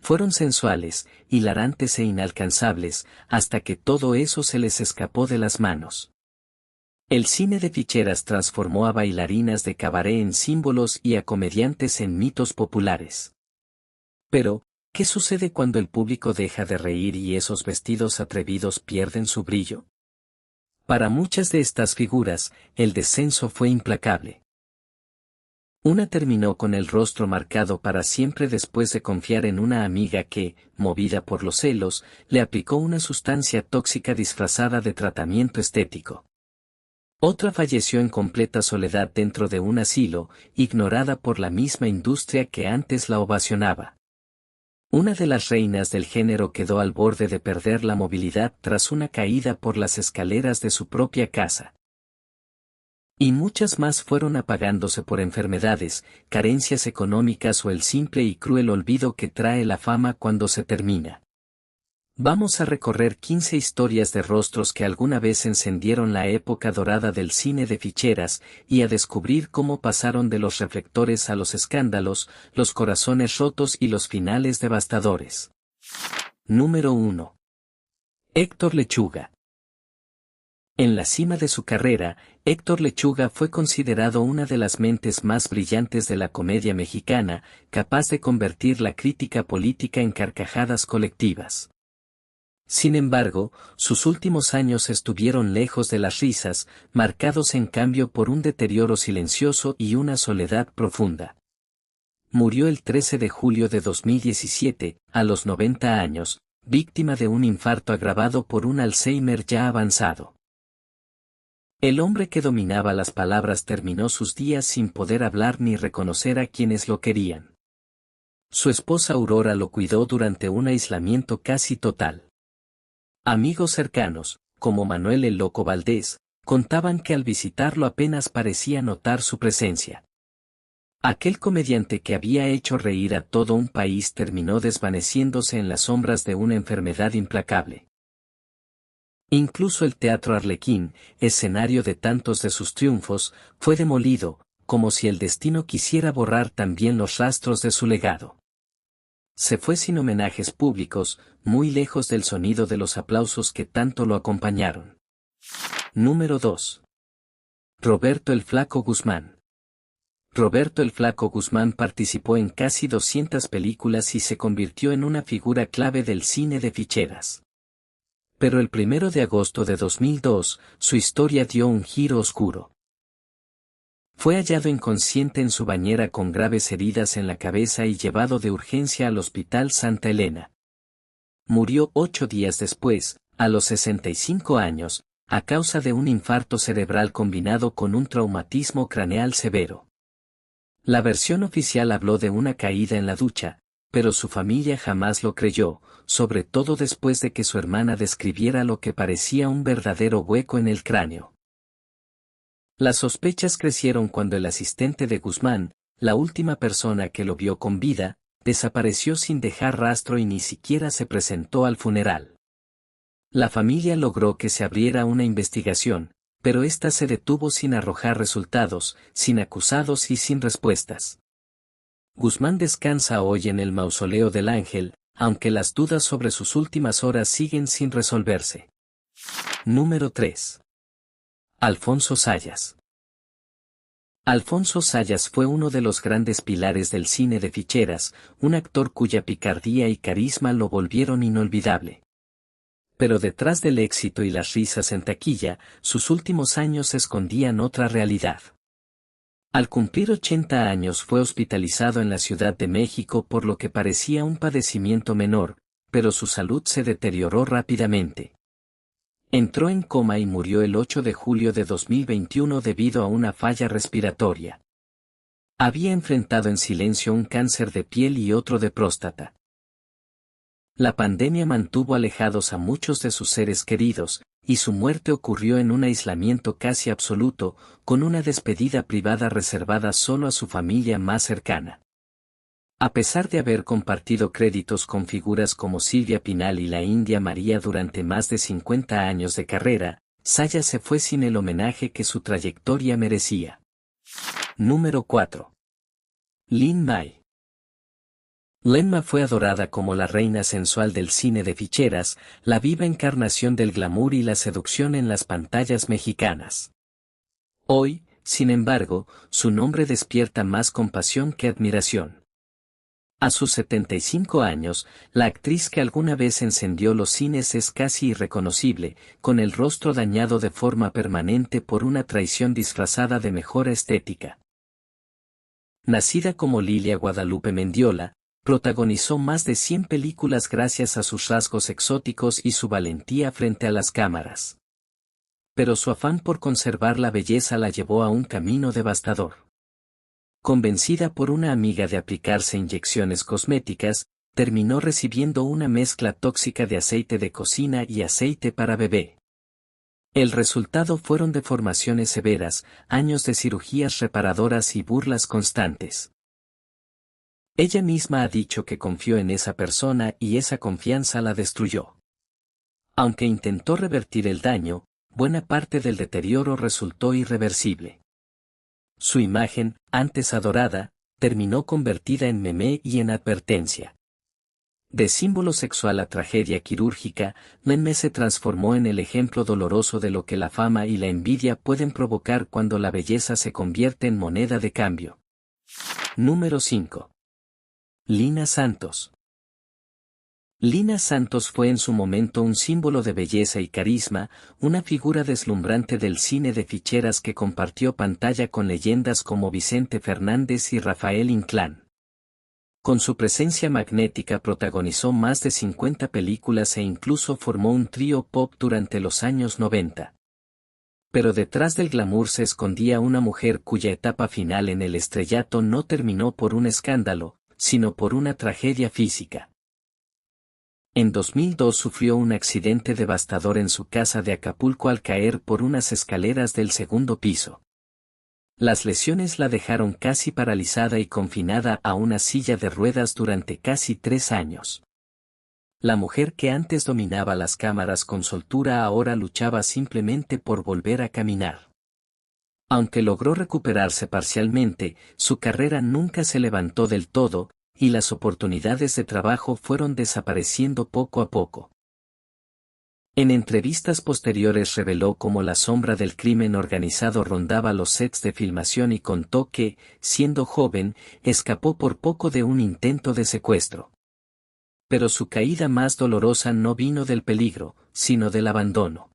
Fueron sensuales, hilarantes e inalcanzables, hasta que todo eso se les escapó de las manos. El cine de ficheras transformó a bailarinas de cabaret en símbolos y a comediantes en mitos populares. Pero, ¿qué sucede cuando el público deja de reír y esos vestidos atrevidos pierden su brillo? Para muchas de estas figuras, el descenso fue implacable. Una terminó con el rostro marcado para siempre después de confiar en una amiga que, movida por los celos, le aplicó una sustancia tóxica disfrazada de tratamiento estético. Otra falleció en completa soledad dentro de un asilo, ignorada por la misma industria que antes la ovacionaba. Una de las reinas del género quedó al borde de perder la movilidad tras una caída por las escaleras de su propia casa. Y muchas más fueron apagándose por enfermedades, carencias económicas o el simple y cruel olvido que trae la fama cuando se termina. Vamos a recorrer 15 historias de rostros que alguna vez encendieron la época dorada del cine de ficheras y a descubrir cómo pasaron de los reflectores a los escándalos, los corazones rotos y los finales devastadores. Número 1. Héctor Lechuga. En la cima de su carrera, Héctor Lechuga fue considerado una de las mentes más brillantes de la comedia mexicana, capaz de convertir la crítica política en carcajadas colectivas. Sin embargo, sus últimos años estuvieron lejos de las risas, marcados en cambio por un deterioro silencioso y una soledad profunda. Murió el 13 de julio de 2017, a los 90 años, víctima de un infarto agravado por un Alzheimer ya avanzado. El hombre que dominaba las palabras terminó sus días sin poder hablar ni reconocer a quienes lo querían. Su esposa Aurora lo cuidó durante un aislamiento casi total. Amigos cercanos, como Manuel el Loco Valdés, contaban que al visitarlo apenas parecía notar su presencia. Aquel comediante que había hecho reír a todo un país terminó desvaneciéndose en las sombras de una enfermedad implacable. Incluso el Teatro Arlequín, escenario de tantos de sus triunfos, fue demolido, como si el destino quisiera borrar también los rastros de su legado. Se fue sin homenajes públicos, muy lejos del sonido de los aplausos que tanto lo acompañaron. Número 2. Roberto el Flaco Guzmán. Roberto el Flaco Guzmán participó en casi 200 películas y se convirtió en una figura clave del cine de ficheras. Pero el 1 de agosto de 2002, su historia dio un giro oscuro. Fue hallado inconsciente en su bañera con graves heridas en la cabeza y llevado de urgencia al Hospital Santa Elena. Murió 8 días después, a los 65 años, a causa de un infarto cerebral combinado con un traumatismo craneal severo. La versión oficial habló de una caída en la ducha, pero su familia jamás lo creyó, sobre todo después de que su hermana describiera lo que parecía un verdadero hueco en el cráneo. Las sospechas crecieron cuando el asistente de Guzmán, la última persona que lo vio con vida, desapareció sin dejar rastro y ni siquiera se presentó al funeral. La familia logró que se abriera una investigación, pero ésta se detuvo sin arrojar resultados, sin acusados y sin respuestas. Guzmán descansa hoy en el Mausoleo del Ángel, aunque las dudas sobre sus últimas horas siguen sin resolverse. Número 3. Alfonso Sayas. Alfonso Sayas fue uno de los grandes pilares del cine de ficheras, un actor cuya picardía y carisma lo volvieron inolvidable. Pero detrás del éxito y las risas en taquilla, sus últimos años escondían otra realidad. Al cumplir 80 años fue hospitalizado en la Ciudad de México por lo que parecía un padecimiento menor, pero su salud se deterioró rápidamente. Entró en coma y murió el 8 de julio de 2021 debido a una falla respiratoria. Había enfrentado en silencio un cáncer de piel y otro de próstata. La pandemia mantuvo alejados a muchos de sus seres queridos, y su muerte ocurrió en un aislamiento casi absoluto, con una despedida privada reservada solo a su familia más cercana. A pesar de haber compartido créditos con figuras como Silvia Pinal y la India María durante más de 50 años de carrera, Sayas se fue sin el homenaje que su trayectoria merecía. Número 4. Lin May. Lenma fue adorada como la reina sensual del cine de ficheras, la viva encarnación del glamour y la seducción en las pantallas mexicanas. Hoy, sin embargo, su nombre despierta más compasión que admiración. A sus 75 años, la actriz que alguna vez encendió los cines es casi irreconocible, con el rostro dañado de forma permanente por una traición disfrazada de mejor estética. Nacida como Lilia Guadalupe Mendiola, protagonizó más de 100 películas gracias a sus rasgos exóticos y su valentía frente a las cámaras. Pero su afán por conservar la belleza la llevó a un camino devastador. Convencida por una amiga de aplicarse inyecciones cosméticas, terminó recibiendo una mezcla tóxica de aceite de cocina y aceite para bebé. El resultado fueron deformaciones severas, años de cirugías reparadoras y burlas constantes. Ella misma ha dicho que confió en esa persona y esa confianza la destruyó. Aunque intentó revertir el daño, buena parte del deterioro resultó irreversible. Su imagen, antes adorada, terminó convertida en meme y en advertencia. De símbolo sexual a tragedia quirúrgica, Lenma se transformó en el ejemplo doloroso de lo que la fama y la envidia pueden provocar cuando la belleza se convierte en moneda de cambio. Número 5. Lina Santos. Lina Santos fue en su momento un símbolo de belleza y carisma, una figura deslumbrante del cine de ficheras que compartió pantalla con leyendas como Vicente Fernández y Rafael Inclán. Con su presencia magnética protagonizó más de 50 películas e incluso formó un trío pop durante los años 90. Pero detrás del glamour se escondía una mujer cuya etapa final en el estrellato no terminó por un escándalo, sino por una tragedia física. En 2002 sufrió un accidente devastador en su casa de Acapulco al caer por unas escaleras del segundo piso. Las lesiones la dejaron casi paralizada y confinada a una silla de ruedas durante casi 3 años. La mujer que antes dominaba las cámaras con soltura ahora luchaba simplemente por volver a caminar. Aunque logró recuperarse parcialmente, su carrera nunca se levantó del todo, y las oportunidades de trabajo fueron desapareciendo poco a poco. En entrevistas posteriores reveló cómo la sombra del crimen organizado rondaba los sets de filmación y contó que, siendo joven, escapó por poco de un intento de secuestro. Pero su caída más dolorosa no vino del peligro, sino del abandono.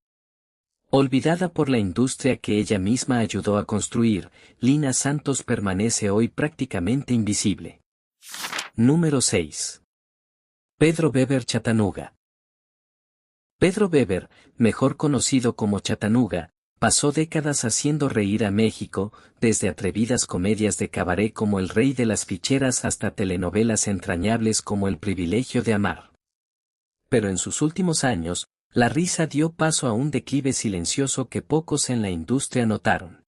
Olvidada por la industria que ella misma ayudó a construir, Lina Santos permanece hoy prácticamente invisible. Número 6. Pedro Weber Chatanuga. Pedro Weber, mejor conocido como Chatanuga, pasó décadas haciendo reír a México, desde atrevidas comedias de cabaret como El Rey de las Ficheras hasta telenovelas entrañables como El Privilegio de Amar. Pero en sus últimos años, la risa dio paso a un declive silencioso que pocos en la industria notaron.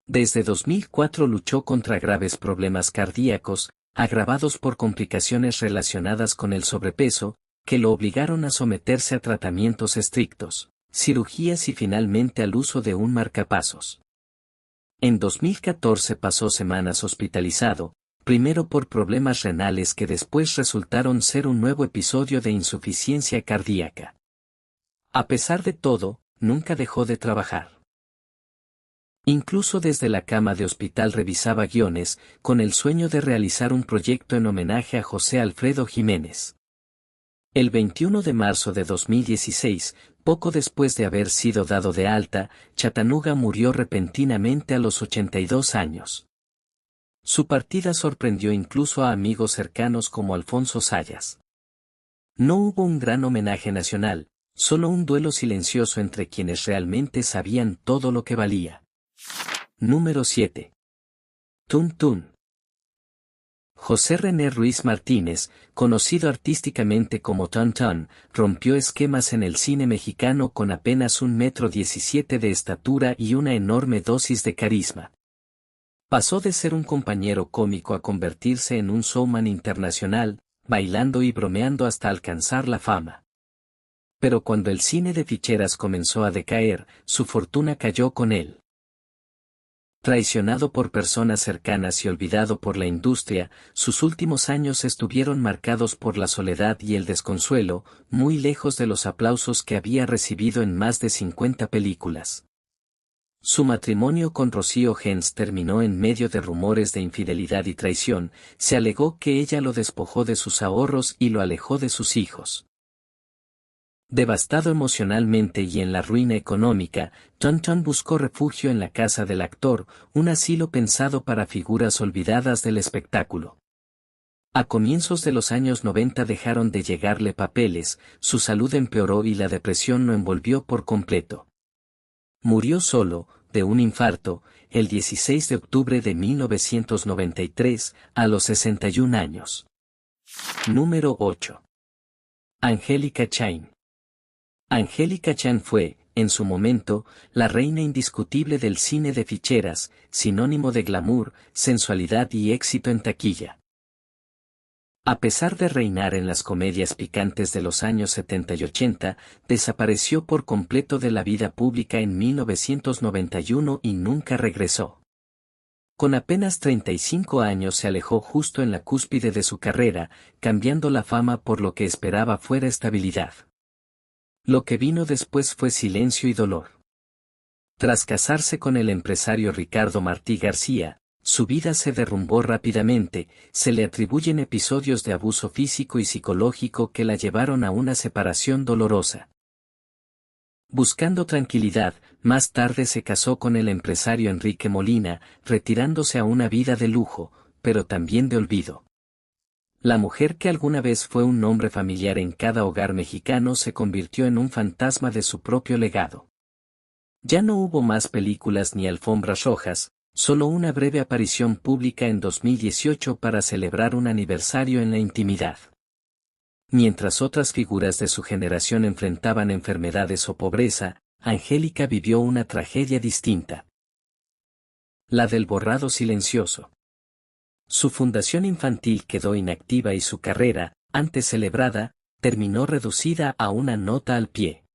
Desde 2004 luchó contra graves problemas cardíacos, agravados por complicaciones relacionadas con el sobrepeso, que lo obligaron a someterse a tratamientos estrictos, cirugías y finalmente al uso de un marcapasos. En 2014 pasó semanas hospitalizado, primero por problemas renales que después resultaron ser un nuevo episodio de insuficiencia cardíaca. A pesar de todo, nunca dejó de trabajar. Incluso desde la cama de hospital revisaba guiones, con el sueño de realizar un proyecto en homenaje a José Alfredo Jiménez. El 21 de marzo de 2016, poco después de haber sido dado de alta, Chatanuga murió repentinamente a los 82 años. Su partida sorprendió incluso a amigos cercanos como Alfonso Sayas. No hubo un gran homenaje nacional, solo un duelo silencioso entre quienes realmente sabían todo lo que valía. Número 7. Tun Tun. José René Ruiz Martínez, conocido artísticamente como Tun Tun, rompió esquemas en el cine mexicano con apenas 1,17 m de estatura y una enorme dosis de carisma. Pasó de ser un compañero cómico a convertirse en un showman internacional, bailando y bromeando hasta alcanzar la fama. Pero cuando el cine de ficheras comenzó a decaer, su fortuna cayó con él. Traicionado por personas cercanas y olvidado por la industria, sus últimos años estuvieron marcados por la soledad y el desconsuelo, muy lejos de los aplausos que había recibido en más de 50 películas. Su matrimonio con Rocío Gens terminó en medio de rumores de infidelidad y traición. Se alegó que ella lo despojó de sus ahorros y lo alejó de sus hijos. Devastado emocionalmente y en la ruina económica, Tonton buscó refugio en la casa del actor, un asilo pensado para figuras olvidadas del espectáculo. A comienzos de los años 90 dejaron de llegarle papeles, su salud empeoró y la depresión lo envolvió por completo. Murió solo, de un infarto, el 16 de octubre de 1993, a los 61 años. Número 8. Angélica Chain. Angélica Chan fue, en su momento, la reina indiscutible del cine de ficheras, sinónimo de glamour, sensualidad y éxito en taquilla. A pesar de reinar en las comedias picantes de los años 70 y 80, desapareció por completo de la vida pública en 1991 y nunca regresó. Con apenas 35 años se alejó justo en la cúspide de su carrera, cambiando la fama por lo que esperaba fuera estabilidad. Lo que vino después fue silencio y dolor. Tras casarse con el empresario Ricardo Martí García, su vida se derrumbó rápidamente. Se le atribuyen episodios de abuso físico y psicológico que la llevaron a una separación dolorosa. Buscando tranquilidad, más tarde se casó con el empresario Enrique Molina, retirándose a una vida de lujo, pero también de olvido. La mujer que alguna vez fue un nombre familiar en cada hogar mexicano se convirtió en un fantasma de su propio legado. Ya no hubo más películas ni alfombras rojas, solo una breve aparición pública en 2018 para celebrar un aniversario en la intimidad. Mientras otras figuras de su generación enfrentaban enfermedades o pobreza, Angélica vivió una tragedia distinta. La del borrado silencioso. Su fundación infantil quedó inactiva y su carrera, antes celebrada, terminó reducida a una nota al pie.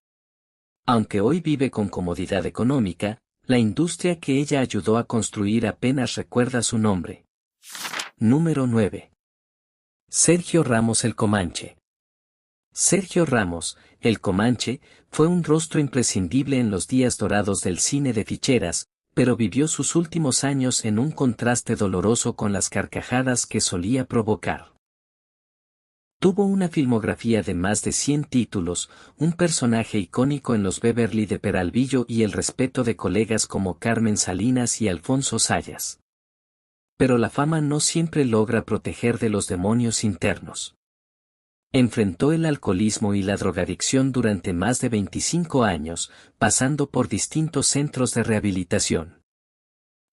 Aunque hoy vive con comodidad económica, la industria que ella ayudó a construir apenas recuerda su nombre. Número 9. Sergio Ramos el Comanche. Sergio Ramos, el Comanche, fue un rostro imprescindible en los días dorados del cine de ficheras, pero vivió sus últimos años en un contraste doloroso con las carcajadas que solía provocar. Tuvo una filmografía de más de 100 títulos, un personaje icónico en los Beverly de Peralvillo y el respeto de colegas como Carmen Salinas y Alfonso Sayas. Pero la fama no siempre logra proteger de los demonios internos. Enfrentó el alcoholismo y la drogadicción durante más de 25 años, pasando por distintos centros de rehabilitación.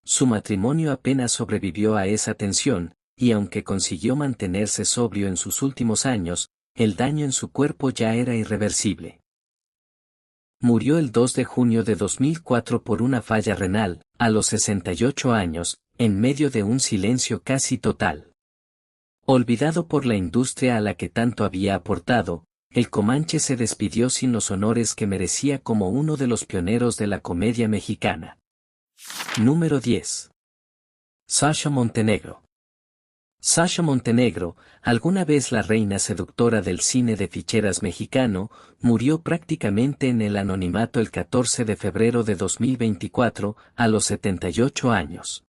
Su matrimonio apenas sobrevivió a esa tensión, y aunque consiguió mantenerse sobrio en sus últimos años, el daño en su cuerpo ya era irreversible. Murió el 2 de junio de 2004 por una falla renal, a los 68 años, en medio de un silencio casi total. Olvidado por la industria a la que tanto había aportado, el Comanche se despidió sin los honores que merecía como uno de los pioneros de la comedia mexicana. Número 10. Sasha Montenegro. Sasha Montenegro, alguna vez la reina seductora del cine de ficheras mexicano, murió prácticamente en el anonimato el 14 de febrero de 2024, a los 78 años.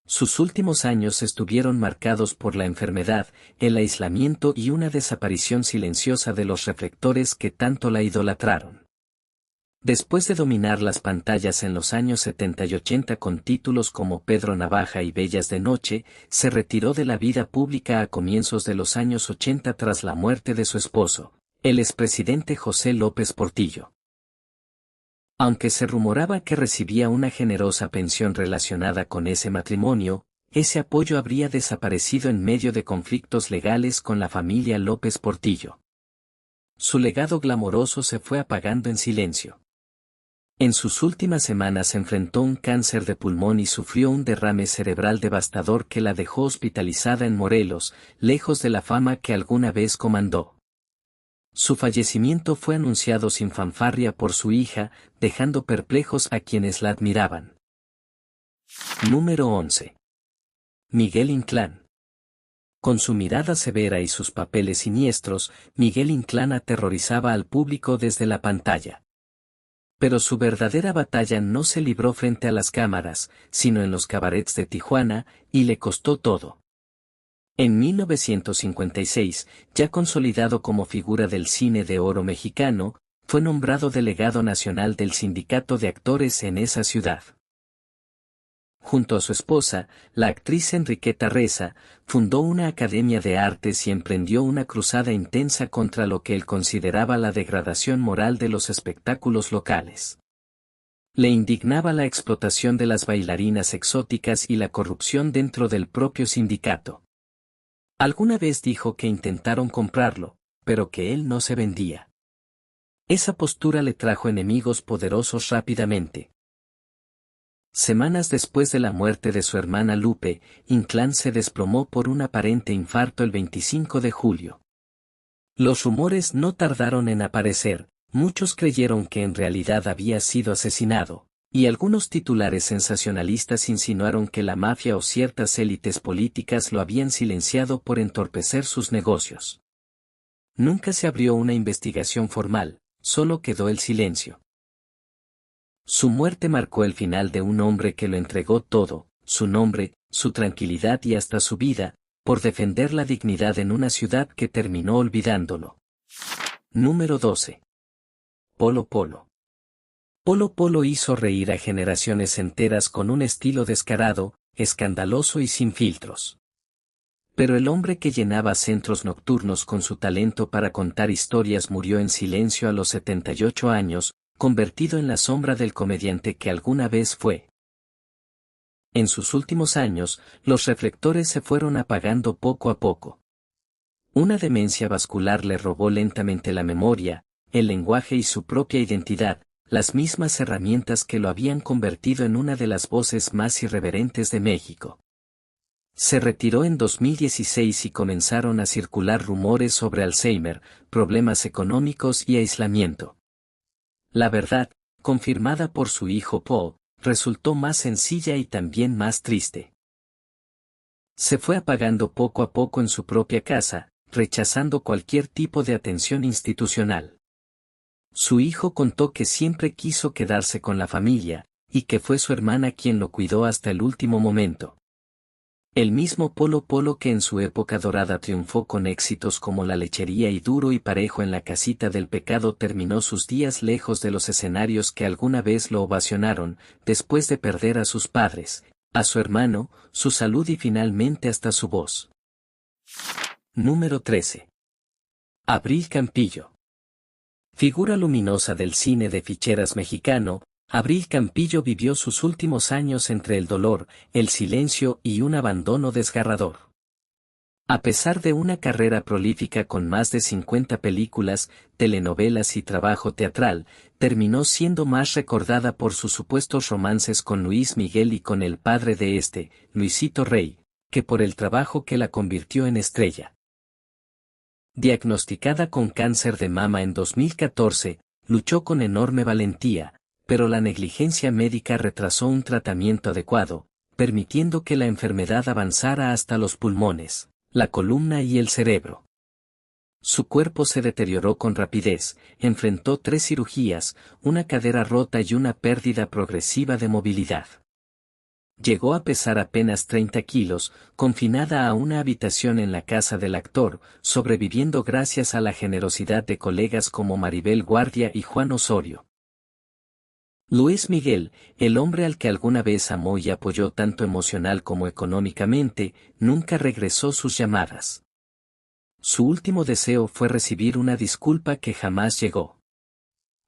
Sus últimos años estuvieron marcados por la enfermedad, el aislamiento y una desaparición silenciosa de los reflectores que tanto la idolatraron. Después de dominar las pantallas en los años 70 y 80 con títulos como Pedro Navaja y Bellas de Noche, se retiró de la vida pública a comienzos de los años 80 tras la muerte de su esposo, el expresidente José López Portillo. Aunque se rumoraba que recibía una generosa pensión relacionada con ese matrimonio, ese apoyo habría desaparecido en medio de conflictos legales con la familia López Portillo. Su legado glamoroso se fue apagando en silencio. En sus últimas semanas enfrentó un cáncer de pulmón y sufrió un derrame cerebral devastador que la dejó hospitalizada en Morelos, lejos de la fama que alguna vez comandó. Su fallecimiento fue anunciado sin fanfarria por su hija, dejando perplejos a quienes la admiraban. Número 11. Miguel Inclán. Con su mirada severa y sus papeles siniestros, Miguel Inclán aterrorizaba al público desde la pantalla. Pero su verdadera batalla no se libró frente a las cámaras, sino en los cabarets de Tijuana, y le costó todo. En 1956, ya consolidado como figura del cine de oro mexicano, fue nombrado delegado nacional del Sindicato de Actores en esa ciudad. Junto a su esposa, la actriz Enriqueta Reza, fundó una academia de artes y emprendió una cruzada intensa contra lo que él consideraba la degradación moral de los espectáculos locales. Le indignaba la explotación de las bailarinas exóticas y la corrupción dentro del propio sindicato. Alguna vez dijo que intentaron comprarlo, pero que él no se vendía. Esa postura le trajo enemigos poderosos rápidamente. Semanas después de la muerte de su hermana Lupe, Inclán se desplomó por un aparente infarto el 25 de julio. Los rumores no tardaron en aparecer, muchos creyeron que en realidad había sido asesinado, y algunos titulares sensacionalistas insinuaron que la mafia o ciertas élites políticas lo habían silenciado por entorpecer sus negocios. Nunca se abrió una investigación formal, solo quedó el silencio. Su muerte marcó el final de un hombre que lo entregó todo, su nombre, su tranquilidad y hasta su vida, por defender la dignidad en una ciudad que terminó olvidándolo. Número 12. Polo Polo. Polo Polo hizo reír a generaciones enteras con un estilo descarado, escandaloso y sin filtros. Pero el hombre que llenaba centros nocturnos con su talento para contar historias murió en silencio a los 78 años, convertido en la sombra del comediante que alguna vez fue. En sus últimos años, los reflectores se fueron apagando poco a poco. Una demencia vascular le robó lentamente la memoria, el lenguaje y su propia identidad, las mismas herramientas que lo habían convertido en una de las voces más irreverentes de México. Se retiró en 2016 y comenzaron a circular rumores sobre Alzheimer, problemas económicos y aislamiento. La verdad, confirmada por su hijo Paul, resultó más sencilla y también más triste. Se fue apagando poco a poco en su propia casa, rechazando cualquier tipo de atención institucional. Su hijo contó que siempre quiso quedarse con la familia, y que fue su hermana quien lo cuidó hasta el último momento. El mismo Polo Polo que en su época dorada triunfó con éxitos como La Lechería y Duro y Parejo en La Casita del Pecado terminó sus días lejos de los escenarios que alguna vez lo ovacionaron, después de perder a sus padres, a su hermano, su salud y finalmente hasta su voz. Número 13. Abril Campillo. Figura luminosa del cine de ficheras mexicano, Abril Campillo vivió sus últimos años entre el dolor, el silencio y un abandono desgarrador. A pesar de una carrera prolífica con más de 50 películas, telenovelas y trabajo teatral, terminó siendo más recordada por sus supuestos romances con Luis Miguel y con el padre de este, Luisito Rey, que por el trabajo que la convirtió en estrella. Diagnosticada con cáncer de mama en 2014, luchó con enorme valentía, pero la negligencia médica retrasó un tratamiento adecuado, permitiendo que la enfermedad avanzara hasta los pulmones, la columna y el cerebro. Su cuerpo se deterioró con rapidez, enfrentó 3 cirugías, una cadera rota y una pérdida progresiva de movilidad. Llegó a pesar apenas 30 kilos, confinada a una habitación en la casa del actor, sobreviviendo gracias a la generosidad de colegas como Maribel Guardia y Juan Osorio. Luis Miguel, el hombre al que alguna vez amó y apoyó tanto emocional como económicamente, nunca regresó sus llamadas. Su último deseo fue recibir una disculpa que jamás llegó.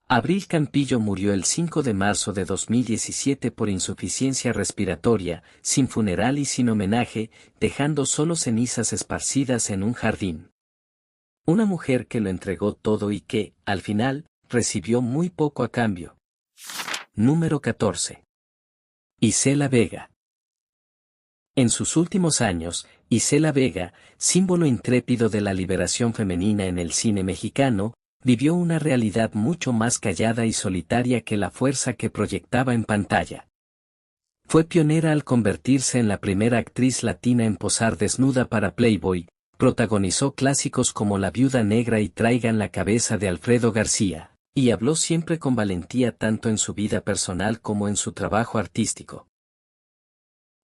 Abril Campillo murió el 5 de marzo de 2017 por insuficiencia respiratoria, sin funeral y sin homenaje, dejando solo cenizas esparcidas en un jardín. Una mujer que lo entregó todo y que, al final, recibió muy poco a cambio. Número 14. Isela Vega. En sus últimos años, Isela Vega, símbolo intrépido de la liberación femenina en el cine mexicano, vivió una realidad mucho más callada y solitaria que la fuerza que proyectaba en pantalla. Fue pionera al convertirse en la primera actriz latina en posar desnuda para Playboy, protagonizó clásicos como La Viuda Negra y Traigan la cabeza de Alfredo García, y habló siempre con valentía tanto en su vida personal como en su trabajo artístico.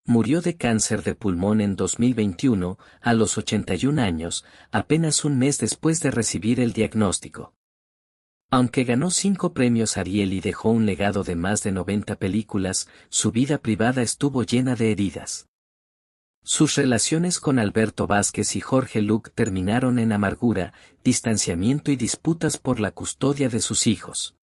Murió de cáncer de pulmón en 2021, a los 81 años, apenas un mes después de recibir el diagnóstico. Aunque ganó 5 premios Ariel y dejó un legado de más de 90 películas, su vida privada estuvo llena de heridas. Sus relaciones con Alberto Vázquez y Jorge Luc terminaron en amargura, distanciamiento y disputas por la custodia de sus hijos.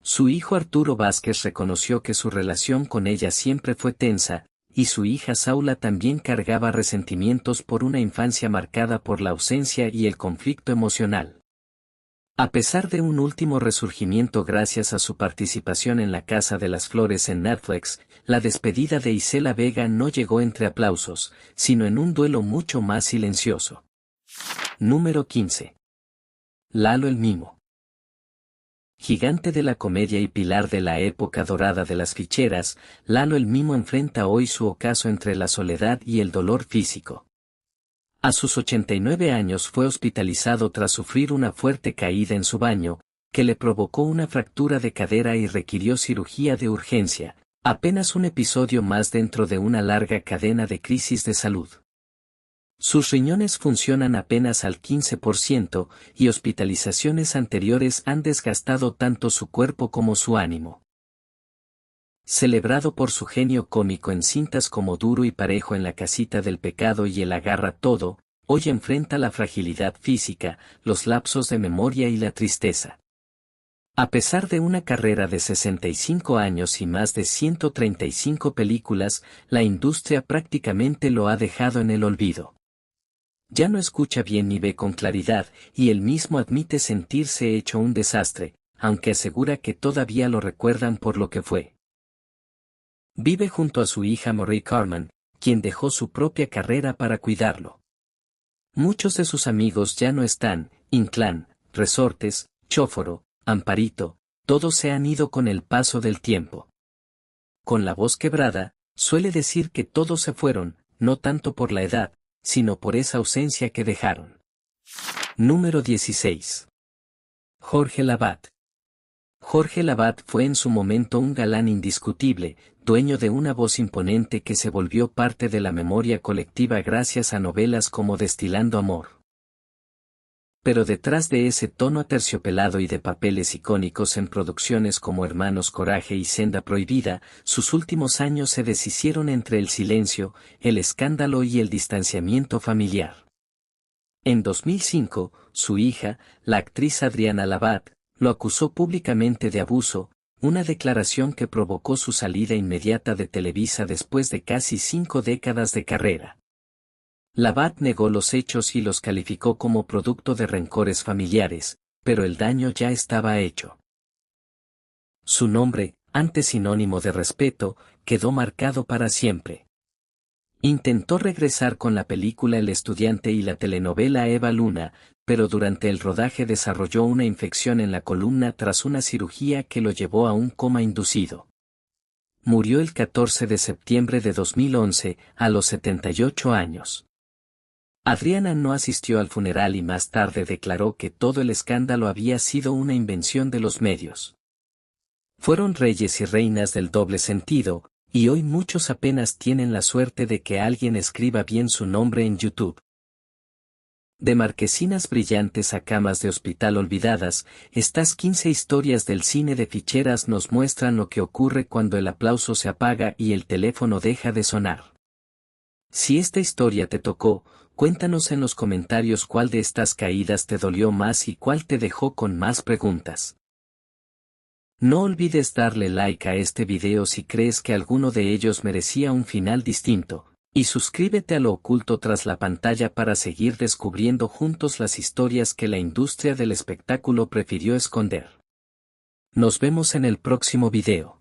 Su hijo Arturo Vázquez reconoció que su relación con ella siempre fue tensa, y su hija Saula también cargaba resentimientos por una infancia marcada por la ausencia y el conflicto emocional. A pesar de un último resurgimiento gracias a su participación en La Casa de las Flores en Netflix, la despedida de Isela Vega no llegó entre aplausos, sino en un duelo mucho más silencioso. Número 15. Lalo el Mimo. Gigante de la comedia y pilar de la época dorada de las ficheras, Lalo el Mimo enfrenta hoy su ocaso entre la soledad y el dolor físico. A sus 89 años fue hospitalizado tras sufrir una fuerte caída en su baño, que le provocó una fractura de cadera y requirió cirugía de urgencia, apenas un episodio más dentro de una larga cadena de crisis de salud. Sus riñones funcionan apenas al 15% y hospitalizaciones anteriores han desgastado tanto su cuerpo como su ánimo. Celebrado por su genio cómico en cintas como Duro y Parejo en La Casita del Pecado y El Agarra Todo, hoy enfrenta la fragilidad física, los lapsos de memoria y la tristeza. A pesar de una carrera de 65 años y más de 135 películas, la industria prácticamente lo ha dejado en el olvido. Ya no escucha bien ni ve con claridad, y él mismo admite sentirse hecho un desastre, aunque asegura que todavía lo recuerdan por lo que fue. Vive junto a su hija Marie Carmen, quien dejó su propia carrera para cuidarlo. Muchos de sus amigos ya no están, Inclán, Resortes, Chóforo, Amparito, todos se han ido con el paso del tiempo. Con la voz quebrada, suele decir que todos se fueron, no tanto por la edad, sino por esa ausencia que dejaron. Número 16. Jorge Lavat. Jorge Lavat fue en su momento un galán indiscutible, dueño de una voz imponente que se volvió parte de la memoria colectiva gracias a novelas como Destilando Amor. Pero detrás de ese tono aterciopelado y de papeles icónicos en producciones como Hermanos Coraje y Senda Prohibida, sus últimos años se deshicieron entre el silencio, el escándalo y el distanciamiento familiar. En 2005, su hija, la actriz Adriana Lavat, lo acusó públicamente de abuso, una declaración que provocó su salida inmediata de Televisa después de casi 5 décadas de carrera. Lavat negó los hechos y los calificó como producto de rencores familiares, pero el daño ya estaba hecho. Su nombre, antes sinónimo de respeto, quedó marcado para siempre. Intentó regresar con la película El Estudiante y la telenovela Eva Luna, pero durante el rodaje desarrolló una infección en la columna tras una cirugía que lo llevó a un coma inducido. Murió el 14 de septiembre de 2011, a los 78 años. Adriana no asistió al funeral y más tarde declaró que todo el escándalo había sido una invención de los medios. Fueron reyes y reinas del doble sentido, y hoy muchos apenas tienen la suerte de que alguien escriba bien su nombre en YouTube. De marquesinas brillantes a camas de hospital olvidadas, estas 15 historias del cine de ficheras nos muestran lo que ocurre cuando el aplauso se apaga y el teléfono deja de sonar. Si esta historia te tocó, cuéntanos en los comentarios cuál de estas caídas te dolió más y cuál te dejó con más preguntas. No olvides darle like a este video si crees que alguno de ellos merecía un final distinto, y suscríbete a Lo Oculto tras la pantalla para seguir descubriendo juntos las historias que la industria del espectáculo prefirió esconder. Nos vemos en el próximo video.